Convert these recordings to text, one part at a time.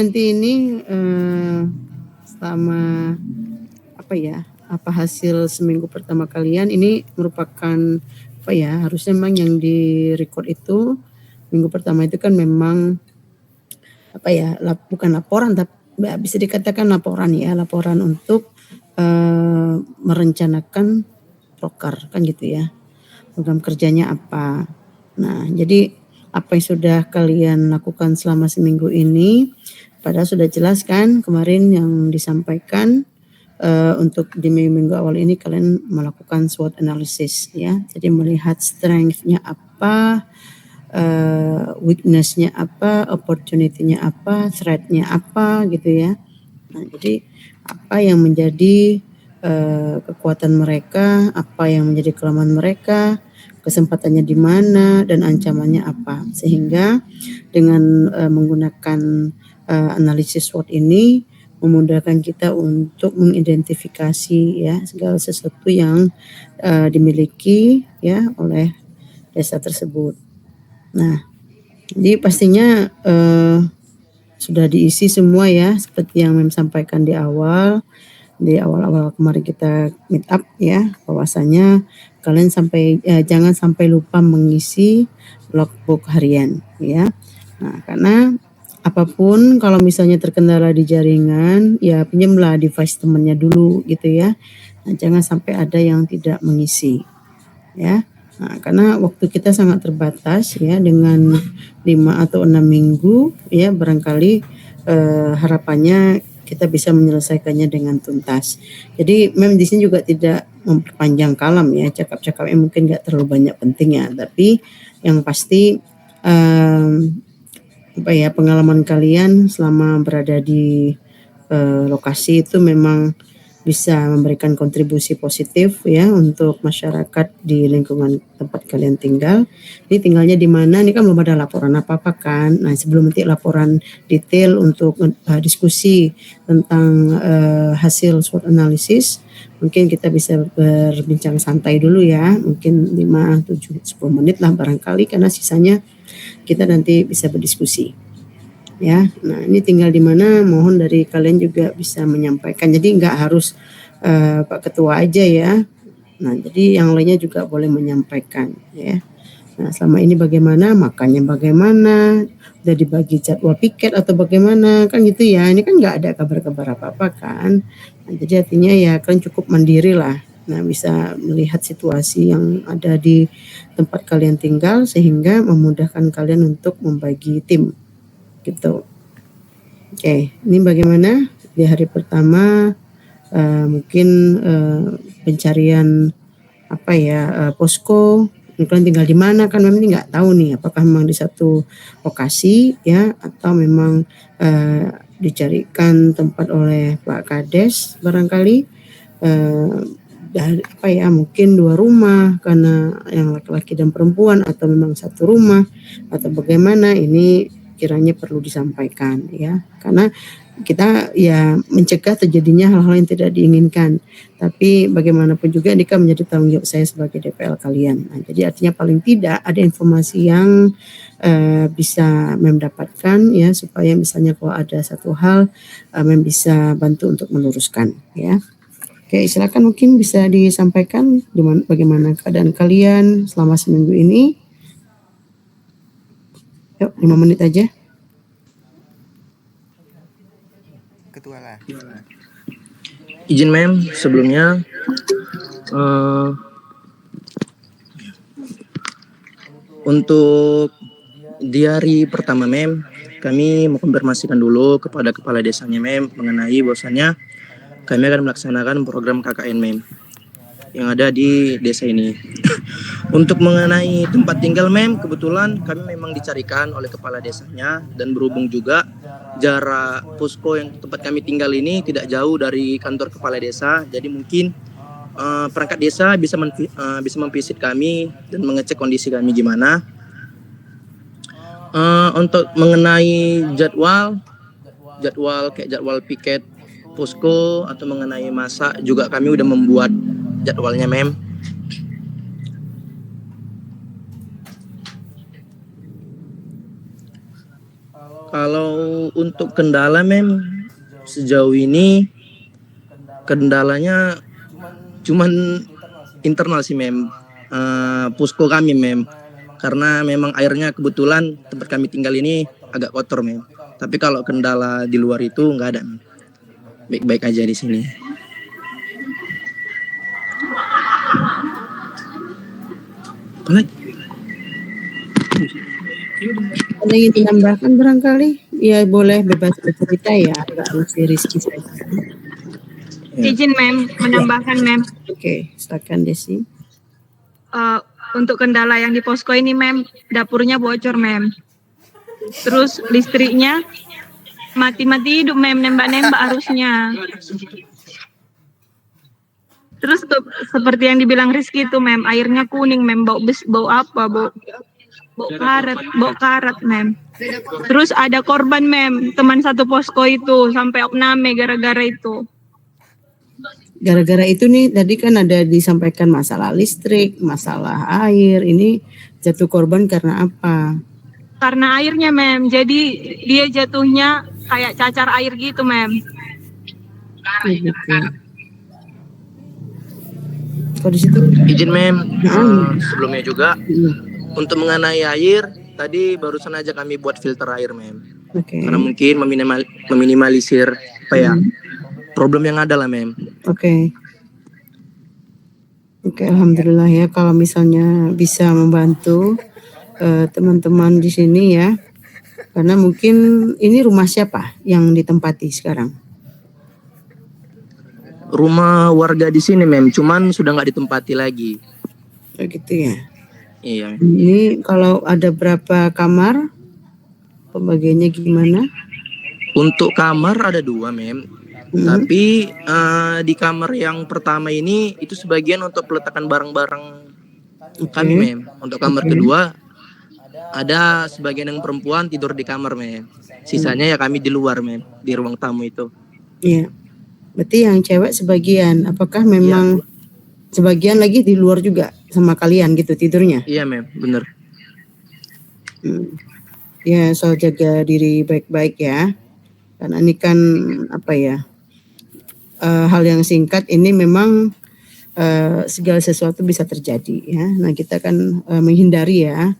Nanti ini selama apa hasil seminggu pertama kalian ini merupakan harusnya memang yang di record itu minggu pertama itu kan memang bukan laporan tapi bisa dikatakan laporan untuk merencanakan proker kan gitu ya, program kerjanya apa. Nah, jadi apa yang sudah kalian lakukan selama seminggu ini, padahal sudah jelas kan kemarin yang disampaikan untuk di minggu awal ini kalian melakukan SWOT analysis ya. Jadi melihat strength-nya apa, weakness-nya apa, opportunity-nya apa, threat-nya apa gitu ya. Nah, jadi apa yang menjadi kekuatan mereka, apa yang menjadi kelemahan mereka, kesempatannya di mana dan ancamannya apa. Sehingga dengan menggunakan analisis SWOT ini memudahkan kita untuk mengidentifikasi ya segala sesuatu yang dimiliki ya oleh desa tersebut. Nah, jadi pastinya sudah diisi semua ya seperti yang Mem sampaikan di awal kemarin kita meet up ya, bahwasanya kalian jangan sampai lupa mengisi logbook harian ya. Nah, karena apapun kalau misalnya terkendala di jaringan, ya pinjamlah device temannya dulu gitu ya. Nah, jangan sampai ada yang tidak mengisi ya. Nah, karena waktu kita sangat terbatas ya dengan 5 atau 6 minggu ya, barangkali harapannya kita bisa menyelesaikannya dengan tuntas. Jadi di sini juga tidak memperpanjang kalam ya, cakap-cakapnya mungkin nggak terlalu banyak penting ya, tapi yang pasti pengalaman kalian selama berada di lokasi itu memang bisa memberikan kontribusi positif ya untuk masyarakat di lingkungan tempat kalian tinggal. Ini tinggalnya di mana? Ini kan belum ada laporan apa-apa kan. Nah, sebelum nanti laporan detail untuk diskusi tentang hasil SWOT analysis, mungkin kita bisa berbincang santai dulu ya. Mungkin 5, 7, 10 menit lah barangkali, karena sisanya kita nanti bisa berdiskusi. Ya, nah ini tinggal di mana, mohon dari kalian juga bisa menyampaikan. Jadi nggak harus Pak Ketua aja ya. Nah, jadi yang lainnya juga boleh menyampaikan ya. Nah, selama ini bagaimana, makannya bagaimana, udah dibagi jadwal piket atau bagaimana kan gitu ya. Ini kan nggak ada kabar-kabar apa-apa kan. Nah, jadi artinya ya kalian cukup mandiri lah. Nah, bisa melihat situasi yang ada di tempat kalian tinggal sehingga memudahkan kalian untuk membagi tim gitu. Oke, ini bagaimana di hari pertama mungkin pencarian posko, kalian tinggal di mana kan, memang nggak tahu nih apakah memang di satu lokasi ya atau memang dicarikan tempat oleh Pak Kades barangkali mungkin 2 rumah karena yang laki-laki dan perempuan, atau memang satu rumah atau bagaimana, ini kiranya perlu disampaikan ya, karena kita ya mencegah terjadinya hal-hal yang tidak diinginkan. Tapi bagaimanapun juga ini kan menjadi tanggung jawab saya sebagai DPL kalian. Nah, jadi artinya paling tidak ada informasi yang bisa mendapatkan ya, supaya misalnya kalau ada satu hal bisa bantu untuk meluruskan ya. Oke, silakan mungkin bisa disampaikan bagaimana keadaan kalian selama seminggu ini. Yuk, 5 menit aja. Ketua lah. Izin Mem, sebelumnya untuk di hari pertama Mem, kami mengkonfirmasikan dulu kepada kepala desanya Mem mengenai bahwasannya kami akan melaksanakan program KKN Mem yang ada di desa ini. Untuk mengenai tempat tinggal Mem, kebetulan kami memang dicarikan oleh kepala desanya, dan berhubung juga jarak posko yang tempat kami tinggal ini tidak jauh dari kantor kepala desa, jadi mungkin perangkat desa bisa memvisit kami dan mengecek kondisi kami gimana. Untuk mengenai jadwal kayak jadwal piket posko atau mengenai masa juga kami udah membuat jadwalnya Mem. Kalau untuk kendala mem, sejauh ini kendalanya cuman internal sih mem. Pusko kami mem, karena memang airnya kebetulan tempat kami tinggal ini agak kotor mem. Tapi kalau kendala di luar itu nggak ada mem. Baik-baik aja di sini. Apalagi? Ada yang ditambahkan barangkali? Ya boleh bebas bercerita ya, nggak mesti Rizky saja. Izin mem, menambahkan mem. Oke, silakan Desi. Untuk kendala yang di posko ini mem, dapurnya bocor mem. Terus listriknya mati-mati hidup mem, nembak-nembak arusnya. Terus seperti yang dibilang Rizky itu mem, airnya kuning mem, bau apa, bau karat mem. Terus ada korban mem, teman satu posko itu sampai opname gara-gara itu. Gara-gara itu nih tadi kan ada disampaikan masalah listrik, masalah air. Ini jatuh korban karena apa? Karena airnya mem, jadi dia jatuhnya kayak cacar air gitu mem. Gitu. Kalau di situ Izin mem, sebelumnya juga untuk mengenai air, tadi barusan aja kami buat filter air mem. Oke. Karena mungkin meminimalisir apa ya problem yang ada lah mem. Oke, alhamdulillah ya kalau misalnya bisa membantu teman-teman di sini ya. Karena mungkin ini rumah siapa yang ditempati sekarang? Rumah warga di sini mem, cuman sudah nggak ditempati lagi. Begitu ya. Iya. Ini kalau ada berapa kamar? Pembagiannya gimana? Untuk kamar ada 2 mem. Tapi di kamar yang pertama ini itu sebagian untuk peletakan barang-barang kami mem. Untuk kamar kedua ada sebagian yang perempuan tidur di kamar mem. Sisanya ya kami di luar mem, di ruang tamu itu. Iya. Berarti yang cewek sebagian. Apakah memang sebagian lagi di luar juga sama kalian gitu tidurnya? Iya mem, bener. Ya soal jaga diri baik-baik ya. Karena ini kan apa ya? Hal yang singkat ini memang segala sesuatu bisa terjadi ya. Nah kita kan menghindari ya.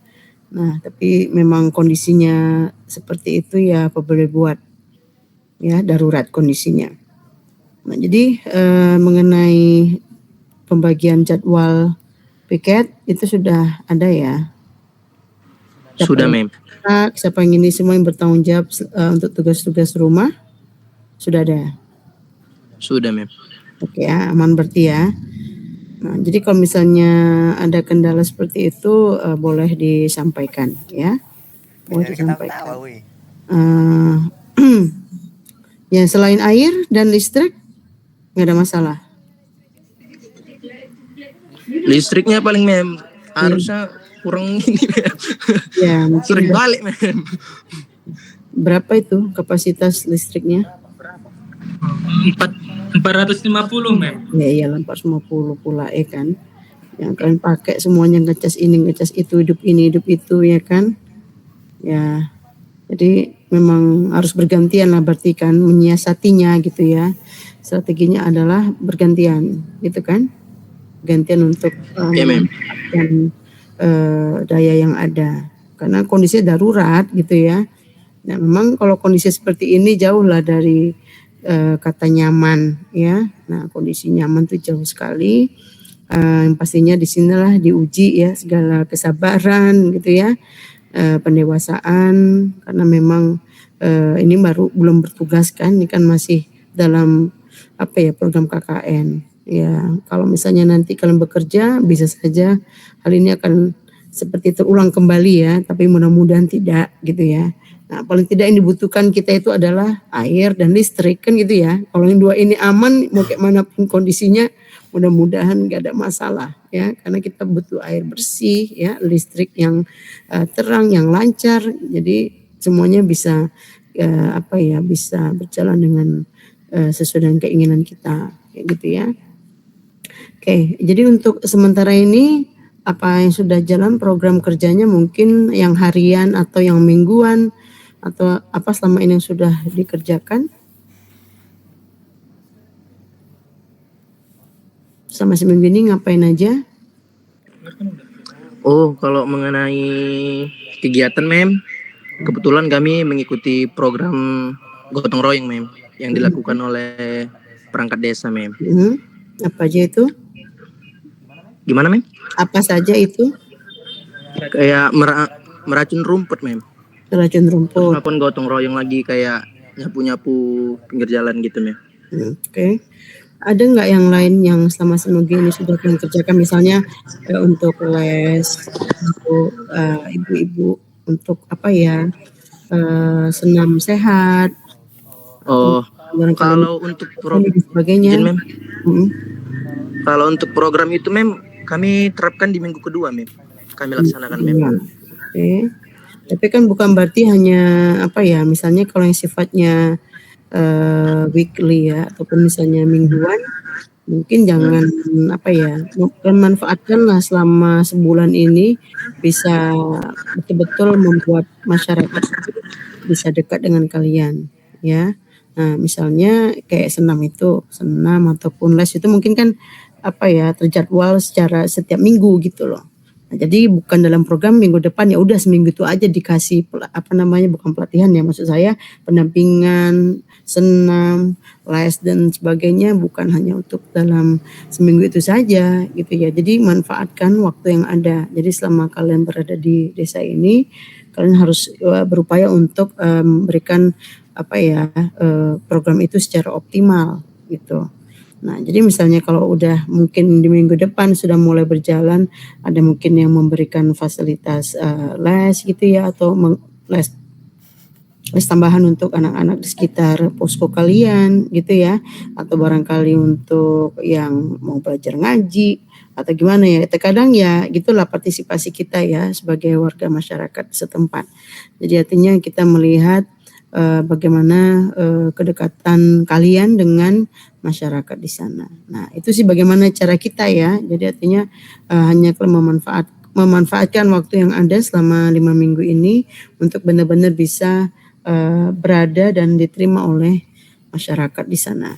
Nah tapi memang kondisinya seperti itu ya apa boleh buat ya, darurat kondisinya. Nah jadi mengenai pembagian jadwal piket itu sudah ada ya. Sudah mem. Siapa yang ini semua yang bertanggung jawab untuk tugas-tugas rumah sudah ada. Sudah mem. Oke ya, aman berarti ya. Nah, jadi kalau misalnya ada kendala seperti itu boleh disampaikan ya. Boleh disampaikan. Ya selain air dan listrik nggak ada masalah. Listriknya paling mem, harusnya kurang ini mem. Ya, sering balik mem. Berapa itu kapasitas listriknya? 450 mem. Ya iyalah 450 pula ya kan. Yang kalian pakai semuanya ngecas ini ngecas itu, hidup ini hidup itu ya kan. Ya jadi memang harus bergantian lah berarti kan menyiasatinya gitu ya. Strateginya adalah bergantian gitu kan. Gantian untuk memanfaatkan daya yang ada. Karena kondisi darurat gitu ya. Nah memang kalau kondisi seperti ini jauh lah dari kata nyaman ya. Nah kondisi nyaman tuh jauh sekali. Yang pastinya di sinilah diuji ya segala kesabaran gitu ya, pendewasaan karena memang ini belum bertugas kan, ini kan masih dalam apa ya program KKN ya. Kalau misalnya nanti kalian bekerja bisa saja hal ini akan seperti terulang kembali ya, tapi mudah-mudahan tidak gitu ya. Nah paling tidak yang dibutuhkan kita itu adalah air dan listrik kan gitu ya. Kalau yang dua ini aman mau kayak manapun kondisinya mudah-mudahan gak ada masalah ya. Karena kita butuh air bersih ya, listrik yang terang, yang lancar. Jadi semuanya bisa bisa berjalan dengan sesuai dengan keinginan kita kayak gitu ya. Oke, jadi untuk sementara ini apa yang sudah jalan program kerjanya mungkin yang harian atau yang mingguan atau apa selama ini yang sudah dikerjakan? Selama seminggu ini ngapain aja? Oh, kalau mengenai kegiatan mem, kebetulan kami mengikuti program gotong royong mem yang dilakukan oleh perangkat desa mem. Apa aja itu? Gimana mem? Apa saja itu? Kayak meracun rumput mem. Racun rumput. Maupun gotong royong lagi kayak nyapu-nyapu pinggir jalan gitu mem. Oke. Ada nggak yang lain yang selama seminggu ini sudah kalian kerjakan, misalnya untuk les, untuk ibu-ibu, untuk apa ya, senam sehat, Oh, barangkali kalau untuk dan sebagainya. izin, mem. Kalau untuk program itu mem, kami terapkan di minggu kedua mem. Kami laksanakan mem. Oke. Tapi kan bukan berarti hanya apa ya, misalnya kalau yang sifatnya weekly ya, ataupun misalnya mingguan, mungkin jangan apa ya, manfaatkanlah selama sebulan ini bisa betul-betul membuat masyarakat bisa dekat dengan kalian ya. Nah, misalnya kayak senam ataupun les itu mungkin kan apa ya, terjadwal secara setiap minggu gitu loh. Nah, jadi bukan dalam program minggu depan ya udah seminggu itu aja dikasih apa namanya, bukan pelatihan ya, maksud saya pendampingan, senam, les dan sebagainya, bukan hanya untuk dalam seminggu itu saja gitu ya. Jadi manfaatkan waktu yang ada. Jadi selama kalian berada di desa ini, kalian harus berupaya untuk memberikan apa ya, program itu secara optimal gitu. Nah, jadi misalnya kalau udah mungkin di minggu depan sudah mulai berjalan, ada mungkin yang memberikan fasilitas les gitu ya, atau les tambahan untuk anak-anak di sekitar posko kalian gitu ya, atau barangkali untuk yang mau belajar ngaji atau gimana ya. Terkadang ya gitulah partisipasi kita ya sebagai warga masyarakat setempat. Jadi artinya kita melihat bagaimana kedekatan kalian dengan masyarakat di sana. Nah, itu sih bagaimana cara kita ya. Jadi artinya hanya kalau memanfaatkan waktu yang ada selama 5 minggu ini untuk benar-benar bisa berada dan diterima oleh masyarakat di sana.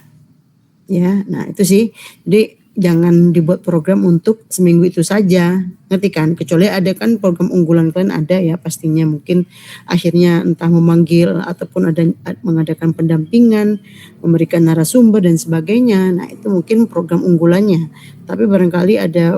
Ya, nah itu sih. Jadi jangan dibuat program untuk seminggu itu saja, ngerti kan? Kecuali ada kan program unggulan kalian ada ya, pastinya mungkin akhirnya entah memanggil ataupun ada mengadakan pendampingan, memberikan narasumber dan sebagainya. Nah itu mungkin program unggulannya. Tapi barangkali ada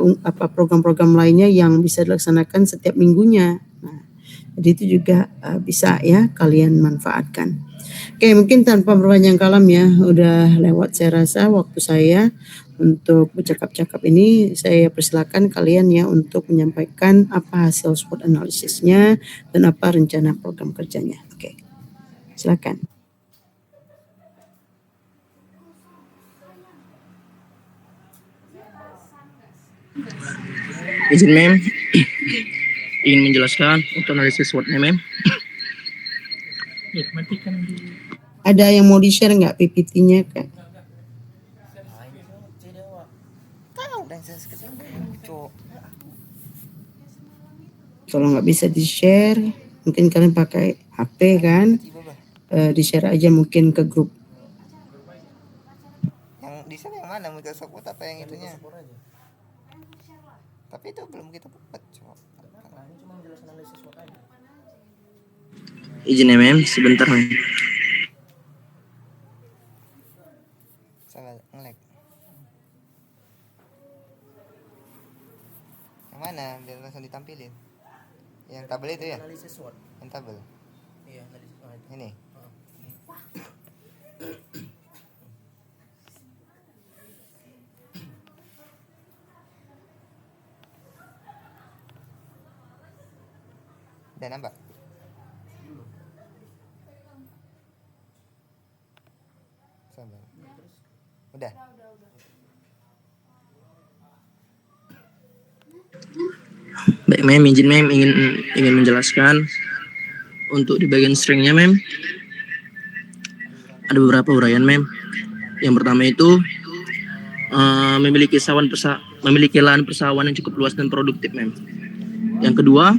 program-program lainnya yang bisa dilaksanakan setiap minggunya. Nah, jadi itu juga bisa ya kalian manfaatkan. Oke, mungkin tanpa berpanjang kalam ya, udah lewat saya rasa waktu saya untuk bercakap-cakap ini. Saya persilakan kalian ya untuk menyampaikan apa hasil SWOT analisisnya dan apa rencana program kerjanya. Oke, silakan. Izin mem, ingin menjelaskan untuk analisis SWOT-nya mem. Ada yang mau di-share nggak PPT-nya Kak? Kalau nggak bisa di-share, mungkin kalian pakai HP kan, di-share aja mungkin ke grup. Yang di sana yang mana? Microsoft Word apa yang itunya? Tapi itu belum kita buat, cok. Izin ya mem, sebentar mem. Salah nge-lag. Yang mana? Biar langsung ditampilin. Yang tabel itu ya? Yang tabel. Iya, ini. Udah nambah? Sabar. Udah. Baik mem, izin mem ingin menjelaskan untuk di bagian stringnya mem. Ada beberapa uraian mem. Yang pertama itu memiliki lahan persawahan yang cukup luas dan produktif mem. Yang kedua,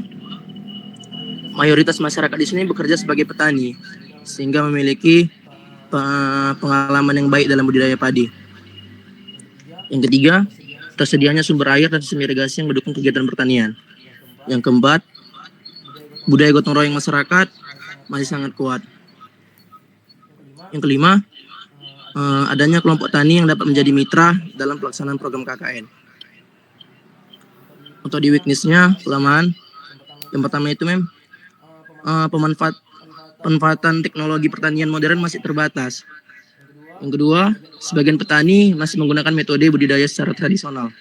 mayoritas masyarakat di sini bekerja sebagai petani, sehingga memiliki pengalaman yang baik dalam budidaya padi. Yang ketiga, tersedianya sumber air dan sistem irigasi yang mendukung kegiatan pertanian. Yang keempat, budaya gotong royong masyarakat masih sangat kuat. Yang kelima, adanya kelompok tani yang dapat menjadi mitra dalam pelaksanaan program KKN. Untuk di weakness-nya, kelemahan, yang pertama itu pemanfaatan teknologi pertanian modern masih terbatas. Yang kedua, sebagian petani masih menggunakan metode budidaya secara tradisional.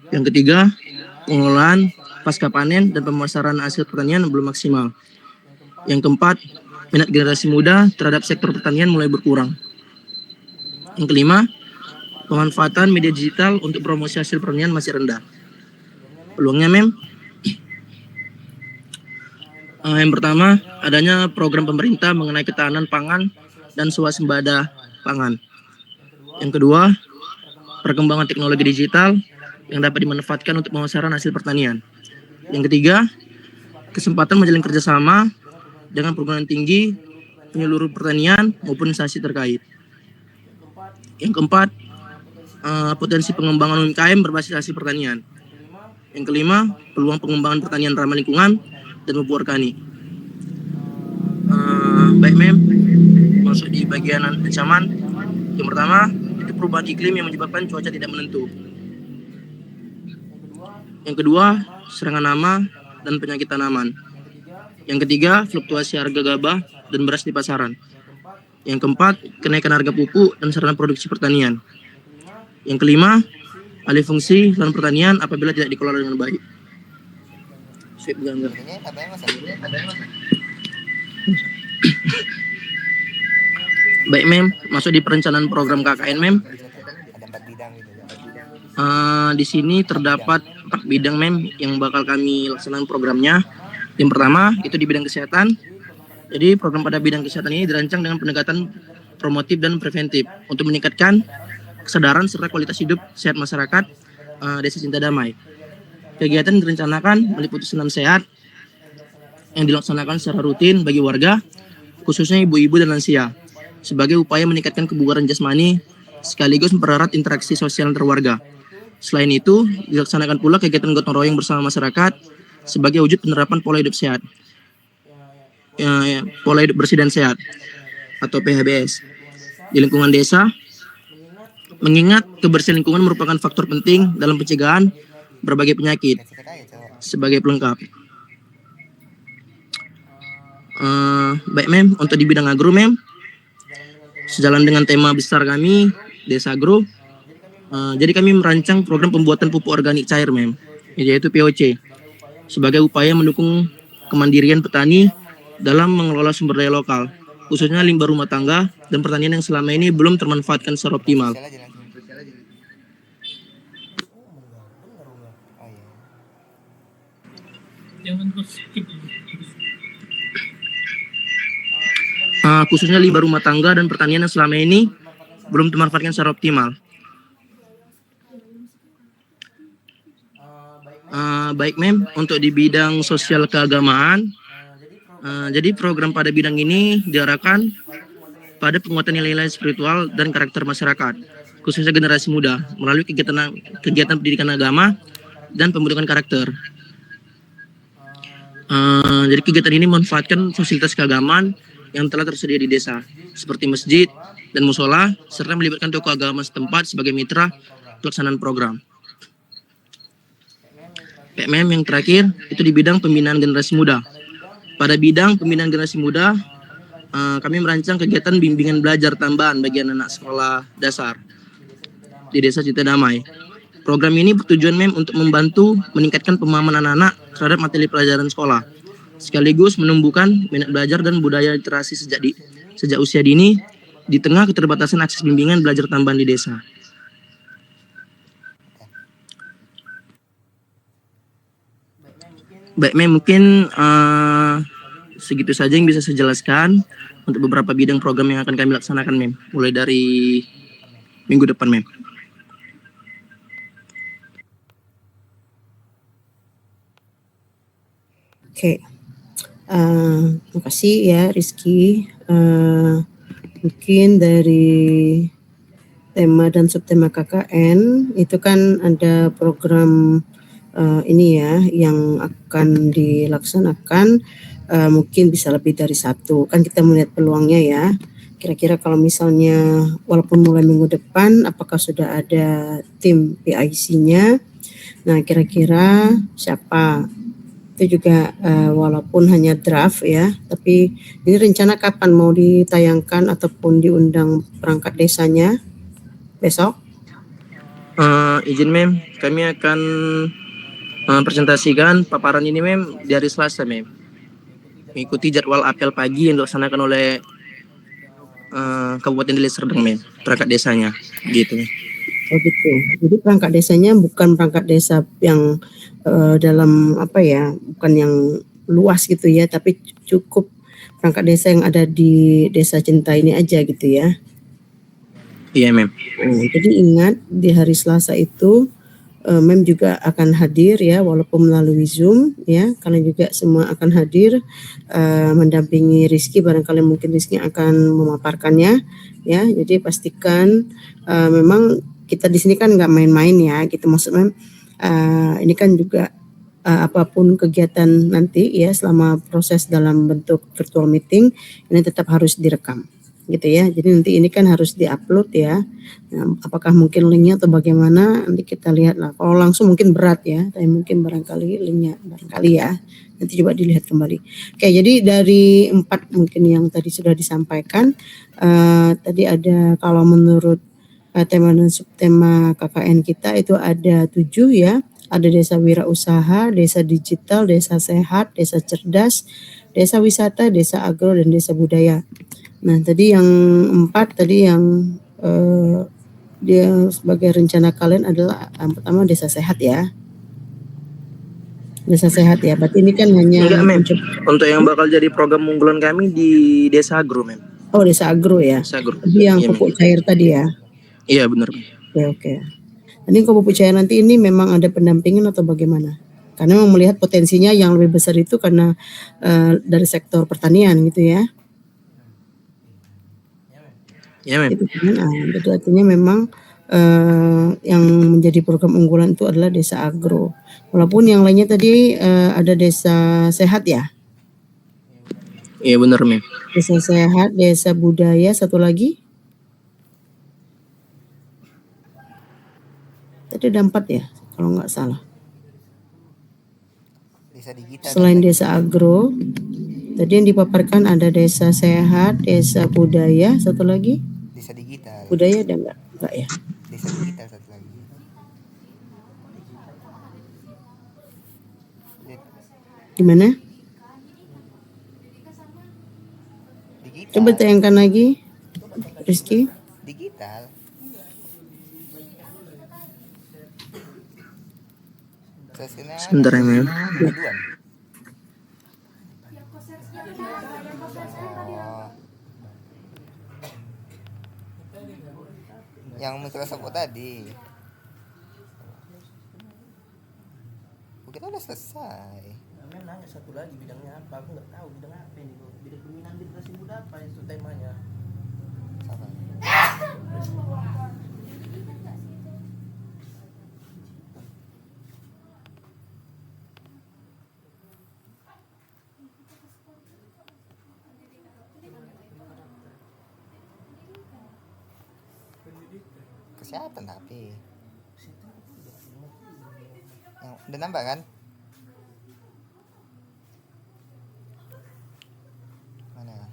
Yang ketiga, pengelolaan pasca panen dan pemasaran hasil pertanian belum maksimal. Yang keempat, minat generasi muda terhadap sektor pertanian mulai berkurang. Yang kelima, pemanfaatan media digital untuk promosi hasil pertanian masih rendah. Peluangnya, yang pertama, adanya program pemerintah mengenai ketahanan pangan dan swasembada pangan. Yang kedua, perkembangan teknologi digital yang dapat dimanfaatkan untuk pemasaran hasil pertanian. Yang ketiga, kesempatan menjalin kerjasama dengan perguruan tinggi, penyeluruh pertanian maupun instansi terkait. Yang keempat, potensi pengembangan UMKM berbasis hasil pertanian. Yang kelima, peluang pengembangan pertanian ramah lingkungan dan pupuk organik. Baik masuk di bagian ancaman. Yang pertama, itu perubahan iklim yang menyebabkan cuaca tidak menentu. Yang kedua, serangan hama dan penyakit tanaman. Yang ketiga, fluktuasi harga gabah dan beras di pasaran. Yang keempat, kenaikan harga pupuk dan sarana produksi pertanian. Yang kelima, alih fungsi lahan pertanian apabila tidak dikelola dengan baik. Baik masuk di perencanaan program KKN Ada 4 bidang gitu. Di sini terdapat 4 bidang yang bakal kami laksanakan programnya. Yang pertama itu di bidang kesehatan. Jadi program pada bidang kesehatan ini dirancang dengan pendekatan promotif dan preventif untuk meningkatkan kesadaran serta kualitas hidup sehat masyarakat Desa Cinta Damai. Kegiatan direncanakan meliputi senam sehat yang dilaksanakan secara rutin bagi warga, khususnya ibu-ibu dan lansia, sebagai upaya meningkatkan kebugaran jasmani sekaligus mempererat interaksi sosial antar warga. Selain itu, dilaksanakan pula kegiatan gotong royong bersama masyarakat sebagai wujud penerapan pola hidup sehat, pola hidup bersih dan sehat atau PHBS di lingkungan desa. Mengingat kebersihan lingkungan merupakan faktor penting dalam pencegahan berbagai penyakit. Sebagai pelengkap, baik untuk di bidang agro sejalan dengan tema besar kami Desa Agro, jadi kami merancang program pembuatan pupuk organik cair yaitu POC, sebagai upaya mendukung kemandirian petani dalam mengelola sumber daya lokal, khususnya limbah rumah tangga dan pertanian yang selama ini belum termanfaatkan secara optimal. Khususnya limbah rumah tangga dan pertanian yang selama ini belum termanfaatkan secara optimal. Baik untuk di bidang sosial keagamaan, jadi program pada bidang ini diarahkan pada penguatan nilai-nilai spiritual dan karakter masyarakat, khususnya generasi muda, melalui kegiatan pendidikan agama dan pembentukan karakter. Jadi kegiatan ini memanfaatkan fasilitas keagamaan yang telah tersedia di desa, seperti masjid dan musola, serta melibatkan tokoh agama setempat sebagai mitra pelaksanaan program. PMM yang terakhir itu di bidang pembinaan generasi muda. Pada bidang pembinaan generasi muda, kami merancang kegiatan bimbingan belajar tambahan bagi anak sekolah dasar di Desa Cinta Damai. Program ini bertujuan untuk membantu meningkatkan pemahaman anak-anak terhadap materi pelajaran sekolah, sekaligus menumbuhkan minat belajar dan budaya literasi sejak usia dini di tengah keterbatasan akses bimbingan belajar tambahan di desa. Baik, mungkin segitu saja yang bisa saya jelaskan untuk beberapa bidang program yang akan kami laksanakan, mulai dari minggu depan, Oke. Makasih ya Rizky. Mungkin dari tema dan subtema KKN itu kan ada program ini ya yang akan dilaksanakan, mungkin bisa lebih dari satu. Kan kita melihat peluangnya ya. Kira-kira kalau misalnya walaupun mulai minggu depan, apakah sudah ada tim PIC-nya? Nah, kira-kira siapa? Itu juga walaupun hanya draft ya, tapi ini rencana kapan mau ditayangkan ataupun diundang perangkat desanya? Besok? Izin mem, kami akan presentasikan paparan ini mem di hari Selasa mem. Mengikuti jadwal apel pagi yang dilaksanakan oleh Kabupaten Deli Serdang mem, perangkat desanya gitu. Oh gitu. Jadi perangkat desanya bukan perangkat desa yang dalam apa ya, bukan yang luas gitu ya, tapi cukup perangkat desa yang ada di Desa Cinta ini aja gitu ya. Iya mem. Jadi ingat di hari Selasa itu Mem juga akan hadir ya, walaupun melalui Zoom ya. Kalian juga semua akan hadir mendampingi Rizky, barangkali mungkin Rizky akan memaparkannya ya. Jadi pastikan memang kita di sini kan nggak main-main ya, gitu maksudnya. Ini kan juga apapun kegiatan nanti ya selama proses dalam bentuk virtual meeting ini tetap harus direkam gitu ya. Jadi nanti ini kan harus diupload ya. Nah, apakah mungkin linknya atau bagaimana nanti kita lihat lah. Kalau langsung mungkin berat ya, tapi mungkin barangkali linknya barangkali ya. Nanti coba dilihat kembali. Oke, jadi dari 4 mungkin yang tadi sudah disampaikan, tadi ada kalau menurut tema dan subtema KKN kita itu ada 7 ya. Ada desa wirausaha, desa digital, desa sehat, desa cerdas, desa wisata, desa agro, dan desa budaya. Nah, tadi yang 4 tadi yang dia sebagai rencana kalian adalah yang pertama desa sehat ya. Desa sehat ya. Berarti ini kan hanya enggak mem. Untuk yang bakal jadi program unggulan kami di Desa Agro mem. Oh, desa agro ya. Desa Agro. Jadi yang Iya, pupuk cair tadi ya. Iya benar mem. Oke. Ini kalau pupuk cair nanti ini memang ada pendampingan atau bagaimana? Karena memang melihat potensinya yang lebih besar itu karena dari sektor pertanian gitu ya. Iya mem. Itu kan, itu artinya memang yang menjadi program unggulan itu adalah desa agro. Walaupun yang lainnya tadi ada desa sehat ya. Iya benar mem. Desa sehat, desa budaya, satu lagi. Tadi ada 4 ya, kalau nggak salah. Desa digital. Selain desa agro, tadi yang dipaparkan ada desa sehat, desa budaya, satu lagi. Desa digital. Budaya ada nggak? Nggak ya. Desa digital satu lagi. Gimana? Digital. Coba tayangkan lagi, Rizky. Digital. Sebentar ya mem. Aduan. Yang Microsoft tadi. Kita udah selesai. Mem nanya satu lagi bidangnya apa? Aku nggak tahu bidang apa ini. Bidang pembinaan generasi muda apa itu temanya? Sama. Kesehatan tapi yang udah nambah kan? Mana?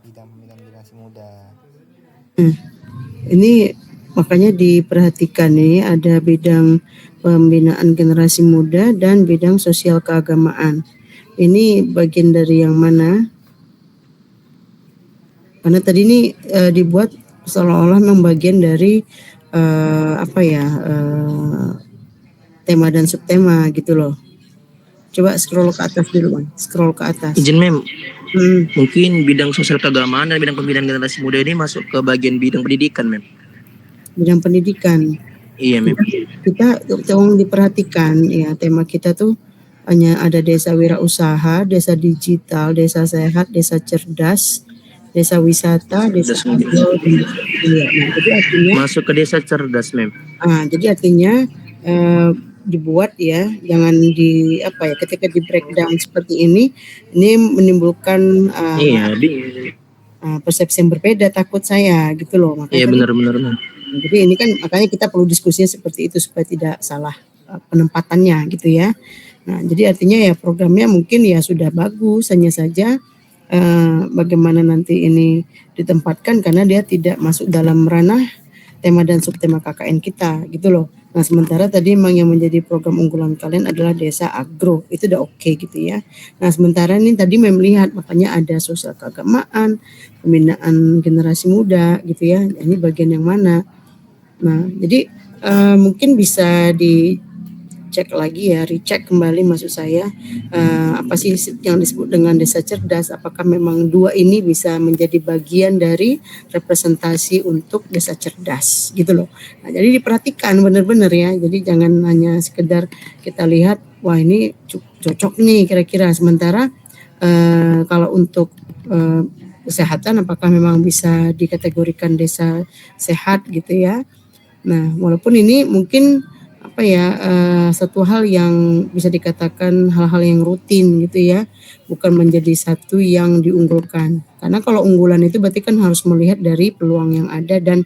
Bidang generasi muda. Ini makanya diperhatikan nih ada bidang pembinaan generasi muda dan bidang sosial keagamaan. Ini bagian dari yang mana? Karena tadi ini dibuat seolah-olah memang bagian dari tema dan subtema gitu loh. Coba scroll ke atas dulu, Bang. Scroll ke atas. Izin mem. Mungkin bidang sosial keagamaan dan bidang pembinaan generasi muda ini masuk ke bagian bidang pendidikan mem. Bidang pendidikan. Iya, Mem. Kita tolong diperhatikan ya, tema kita tuh hanya ada desa wirausaha, desa digital, desa sehat, desa cerdas, desa wisata, desa Cerdas, agro, dan desa budaya. Nah, jadi artinya masuk ke desa cerdas, Mem. jadi artinya dibuat ya, jangan ketika di breakdown seperti ini menimbulkan Iya, persepsi yang berbeda, takut saya gitu loh. Makanya iya tadi benar-benar, Mem. jadi ini kan makanya kita perlu diskusinya seperti itu supaya tidak salah penempatannya gitu ya. Nah, jadi artinya ya programnya mungkin ya sudah bagus, hanya saja bagaimana nanti ini ditempatkan karena dia tidak masuk dalam ranah tema dan subtema KKN kita gitu loh. Nah, sementara tadi memang yang menjadi program unggulan kalian adalah desa agro, itu udah oke gitu ya. Nah, sementara ini tadi melihat makanya ada sosial keagamaan, pembinaan generasi muda gitu ya. Ini bagian yang mana? Nah, jadi mungkin bisa dicek lagi ya, recheck kembali maksud saya apa sih yang disebut dengan desa cerdas? Apakah memang dua ini bisa menjadi bagian dari representasi untuk desa cerdas gitu loh. Nah, jadi diperhatikan benar-benar ya. Jadi jangan hanya sekedar kita lihat wah ini cocok nih kira-kira. Sementara kalau untuk kesehatan apakah memang bisa dikategorikan desa sehat gitu ya. Nah, walaupun ini mungkin satu hal yang bisa dikatakan hal-hal yang rutin gitu ya, bukan menjadi satu yang diunggulkan. Karena kalau unggulan itu berarti kan harus melihat dari peluang yang ada dan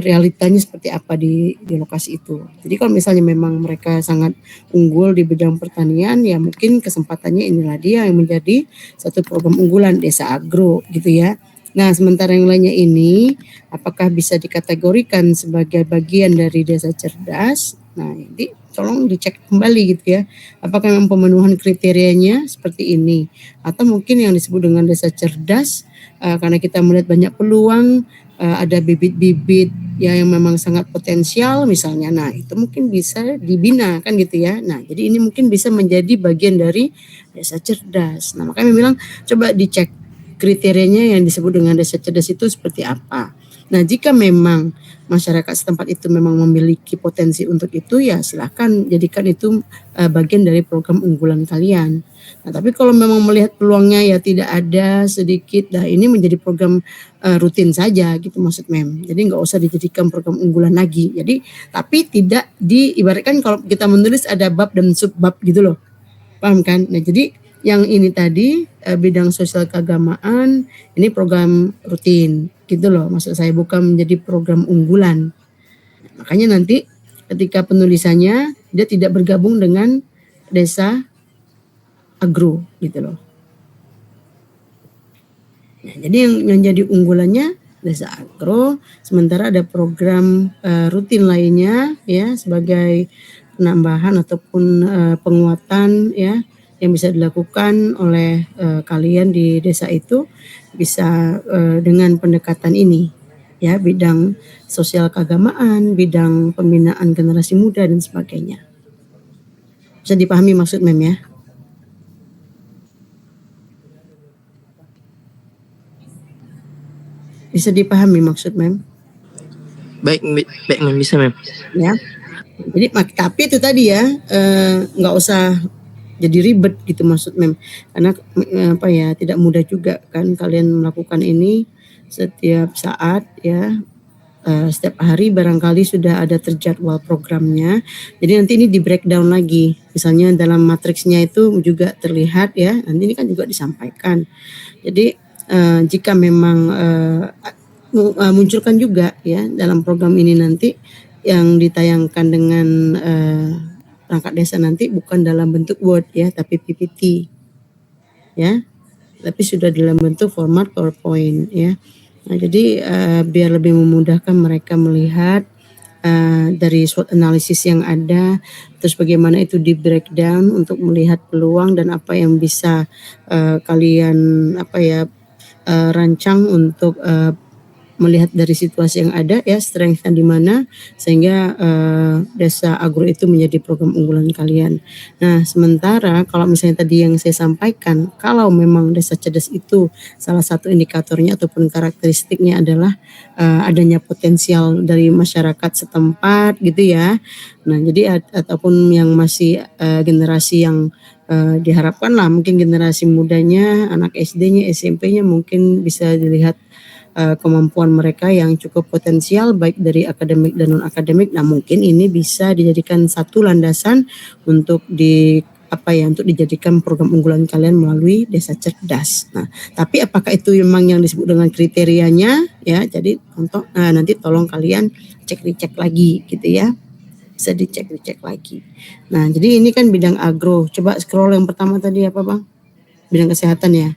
realitanya seperti apa di lokasi itu. Jadi kalau misalnya memang mereka sangat unggul di bidang pertanian, ya mungkin kesempatannya inilah dia yang menjadi satu program unggulan desa agro gitu ya. Nah, sementara yang lainnya ini apakah bisa dikategorikan sebagai bagian dari desa cerdas? Nah, jadi tolong dicek kembali gitu ya. Apakah memang pemenuhan kriterianya seperti ini? Atau mungkin yang disebut dengan desa cerdas karena kita melihat banyak peluang, ada bibit-bibit yang memang sangat potensial misalnya. Nah, itu mungkin bisa dibina kan gitu ya. Nah, jadi ini mungkin bisa menjadi bagian dari desa cerdas. Nah, makanya bilang coba dicek kriterianya yang disebut dengan desa cerdas itu seperti apa. Nah, jika memang masyarakat setempat itu memang memiliki potensi untuk itu, ya silahkan jadikan itu bagian dari program unggulan kalian. Nah, tapi kalau memang melihat peluangnya ya tidak ada sedikit, nah ini menjadi program rutin saja gitu maksud Mem. Jadi nggak usah dijadikan program unggulan lagi. Jadi tapi tidak diibaratkan kalau kita menulis ada bab dan subbab gitu loh. Paham kan? Nah, jadi yang ini tadi bidang sosial keagamaan ini program rutin gitu loh, maksud saya bukan menjadi program unggulan. Makanya nanti ketika penulisannya dia tidak bergabung dengan desa agro gitu loh. Nah, jadi yang jadi unggulannya desa agro, sementara ada program rutin lainnya ya sebagai penambahan ataupun penguatan ya yang bisa dilakukan oleh kalian di desa itu bisa dengan pendekatan ini ya, bidang sosial keagamaan, bidang pembinaan generasi muda dan sebagainya. Bisa dipahami maksud Mem ya? Bisa dipahami maksud Mem? Baik, Mem, bisa Mem. Ya. Jadi tapi itu tadi ya nggak usah jadi ribet gitu maksud Mem, karena tidak mudah juga kan kalian melakukan ini setiap saat ya, setiap hari barangkali sudah ada terjadwal programnya. Jadi nanti ini di breakdown lagi, misalnya dalam matriksnya itu juga terlihat ya, nanti ini kan juga disampaikan. Jadi jika memang munculkan juga ya dalam program ini nanti yang ditayangkan dengan perangkat desa nanti bukan dalam bentuk Word ya, tapi PPT ya, tapi sudah dalam bentuk format PowerPoint ya. Nah, jadi biar lebih memudahkan mereka melihat dari SWOT analisis yang ada, terus bagaimana itu di breakdown untuk melihat peluang dan apa yang bisa kalian rancang untuk melihat dari situasi yang ada ya, strength-nya di mana sehingga desa agro itu menjadi program unggulan kalian. Nah, sementara kalau misalnya tadi yang saya sampaikan, kalau memang desa cerdas itu salah satu indikatornya ataupun karakteristiknya adalah adanya potensial dari masyarakat setempat gitu ya. Nah, jadi ataupun yang masih generasi yang diharapkan lah mungkin generasi mudanya, anak SD-nya, SMP-nya mungkin bisa dilihat kemampuan mereka yang cukup potensial baik dari akademik dan non akademik. Nah, mungkin ini bisa dijadikan satu landasan untuk untuk dijadikan program unggulan kalian melalui desa cerdas. Nah, tapi apakah itu memang yang disebut dengan kriterianya ya? Jadi nanti tolong kalian cek-cek lagi gitu ya. Bisa dicek lagi. Nah, jadi ini kan bidang agro. Coba scroll yang pertama tadi apa, Bang? Bidang kesehatan ya.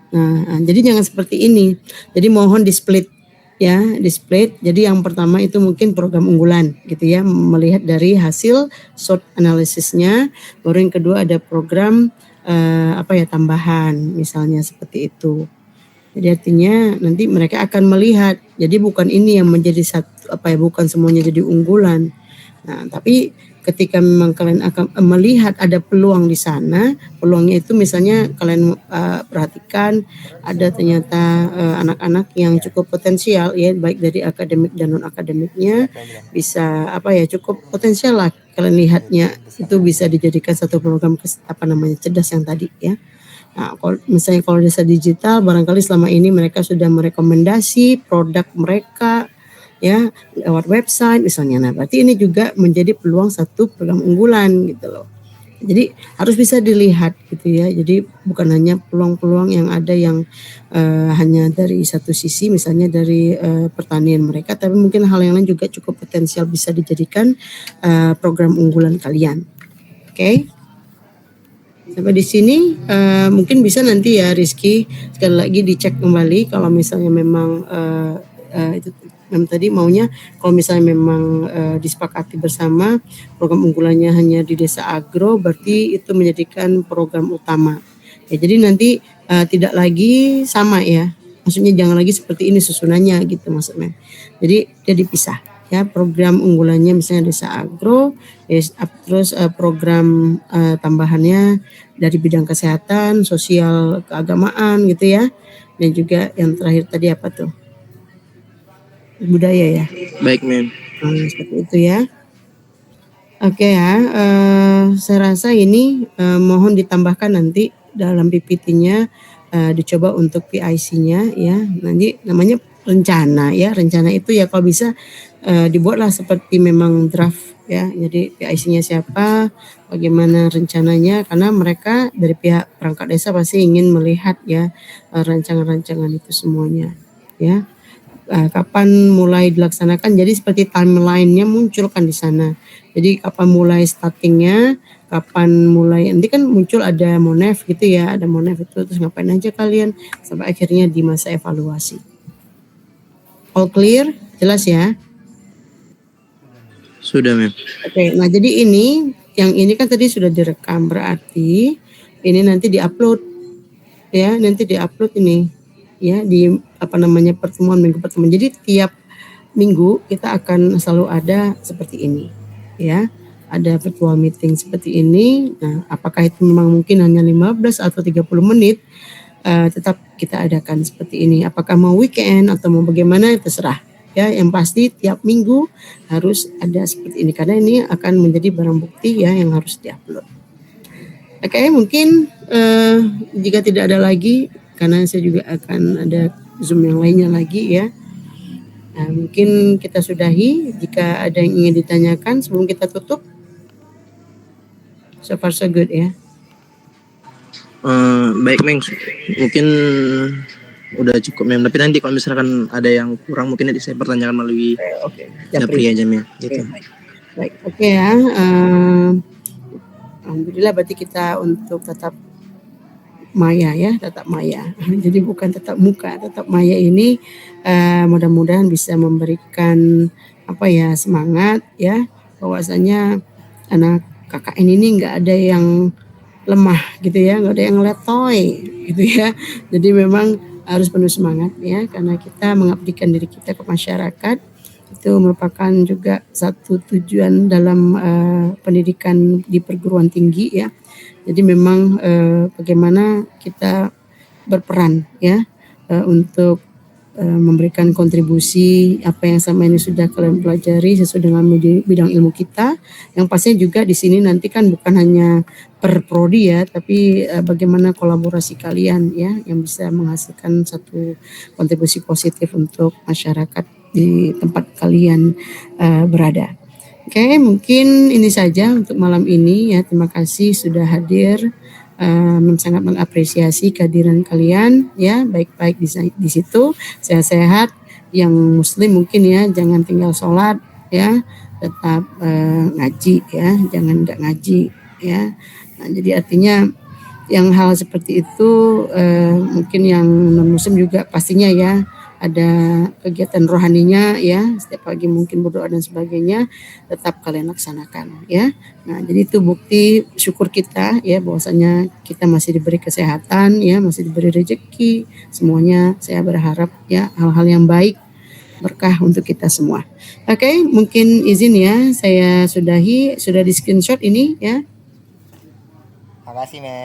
Nah, jadi jangan seperti ini. Jadi mohon di-split ya, di-split. Jadi yang pertama itu mungkin program unggulan gitu ya, melihat dari hasil SWOT analisisnya. Baru yang kedua ada program tambahan misalnya seperti itu. Jadi artinya nanti mereka akan melihat. Jadi bukan ini yang menjadi bukan semuanya jadi unggulan. Nah, tapi ketika memang kalian akan melihat ada peluang di sana, peluangnya itu misalnya kalian perhatikan ada ternyata anak-anak yang cukup potensial ya, baik dari akademik dan non akademiknya bisa cukup potensial lah kalian lihatnya, itu bisa dijadikan satu program cerdas yang tadi ya. Nah, kalau desa digital barangkali selama ini mereka sudah merekomendasi produk mereka ya lewat website misalnya. Nah, berarti ini juga menjadi peluang satu program unggulan gitu loh. Jadi harus bisa dilihat gitu ya. Jadi bukan hanya peluang-peluang yang ada yang hanya dari satu sisi misalnya dari pertanian mereka, tapi mungkin hal yang lain juga cukup potensial bisa dijadikan program unggulan kalian. Oke. Sampai di sini mungkin bisa nanti ya Rizky sekali lagi dicek kembali kalau misalnya memang itu tadi maunya kalau misalnya memang disepakati bersama program unggulannya hanya di desa agro, berarti itu menjadikan program utama. Ya, jadi nanti tidak lagi sama ya. Maksudnya jangan lagi seperti ini susunannya gitu maksudnya. Jadi dia dipisah ya, program unggulannya misalnya desa agro, terus program tambahannya dari bidang kesehatan, sosial, keagamaan gitu ya. Dan juga yang terakhir tadi apa tuh? Budaya ya. Baik, Mem. Seperti itu ya. Oke ya, saya rasa ini mohon ditambahkan nanti dalam PPT-nya dicoba untuk PIC-nya ya. Nanti namanya rencana ya. Rencana itu ya kalau bisa dibuatlah seperti memang draft ya. Jadi PIC-nya siapa, bagaimana rencananya, karena mereka dari pihak perangkat desa pasti ingin melihat ya rancangan-rancangan itu semuanya ya. Kapan mulai dilaksanakan, jadi seperti timeline-nya munculkan di sana. Jadi kapan mulai startingnya, kapan mulai, nanti kan muncul ada monef gitu ya, ada monef itu terus ngapain aja kalian sampai akhirnya di masa evaluasi. All clear? Jelas ya? Sudah, Mem. Oke, nah jadi yang ini kan tadi sudah direkam, berarti ini nanti diupload ya, nanti diupload ini ya di pertemuan minggu pertemuan. Jadi tiap minggu kita akan selalu ada seperti ini ya, ada virtual meeting seperti ini. Nah, apakah itu memang mungkin hanya 15 atau 30 menit, tetap kita adakan seperti ini. Apakah mau weekend atau mau bagaimana, terserah ya. Yang pasti tiap minggu harus ada seperti ini karena ini akan menjadi barang bukti ya yang harus diupload. Oke, mungkin jika tidak ada lagi, karena saya juga akan ada Zoom yang lainnya lagi ya. Nah, mungkin kita sudahi. Jika ada yang ingin ditanyakan sebelum kita tutup. So far so good ya. Baik, Meng. Mungkin udah cukup, Mem. Tapi nanti kalau misalkan ada yang kurang mungkin nanti saya pertanyakan melalui Japri aja, Mem. Gitu. Baik, oke ya. Alhamdulillah berarti kita untuk tetap maya ya, tetap maya. Jadi bukan tetap muka, tetap maya ini mudah-mudahan bisa memberikan semangat ya, bahwasanya anak KKN ini nggak ada yang lemah gitu ya, nggak ada yang letoy gitu ya. Jadi memang harus penuh semangat ya, karena kita mengabdikan diri kita ke masyarakat. Itu merupakan juga satu tujuan dalam pendidikan di perguruan tinggi ya. Jadi memang bagaimana kita berperan ya untuk memberikan kontribusi apa yang selama ini sudah kalian pelajari sesuai dengan bidang ilmu kita. Yang pastinya juga di sini nanti kan bukan hanya per prodi ya, tapi bagaimana kolaborasi kalian ya yang bisa menghasilkan satu kontribusi positif untuk masyarakat di tempat kalian berada. Oke, mungkin ini saja untuk malam ini ya. Terima kasih sudah hadir. Sangat mengapresiasi kehadiran kalian ya, baik-baik di situ, sehat-sehat. Yang muslim mungkin ya jangan tinggal sholat ya, tetap ngaji ya, jangan nggak ngaji ya. Nah, jadi artinya yang hal seperti itu mungkin yang non muslim juga pastinya ya ada kegiatan rohaninya ya, setiap pagi mungkin berdoa dan sebagainya, tetap kalian laksanakan ya. Nah, jadi itu bukti syukur kita ya bahwasanya kita masih diberi kesehatan ya, masih diberi rezeki, semuanya saya berharap ya hal-hal yang baik berkah untuk kita semua. Oke, mungkin izin ya saya sudahi, sudah di screenshot ini ya. Makasih, Mem.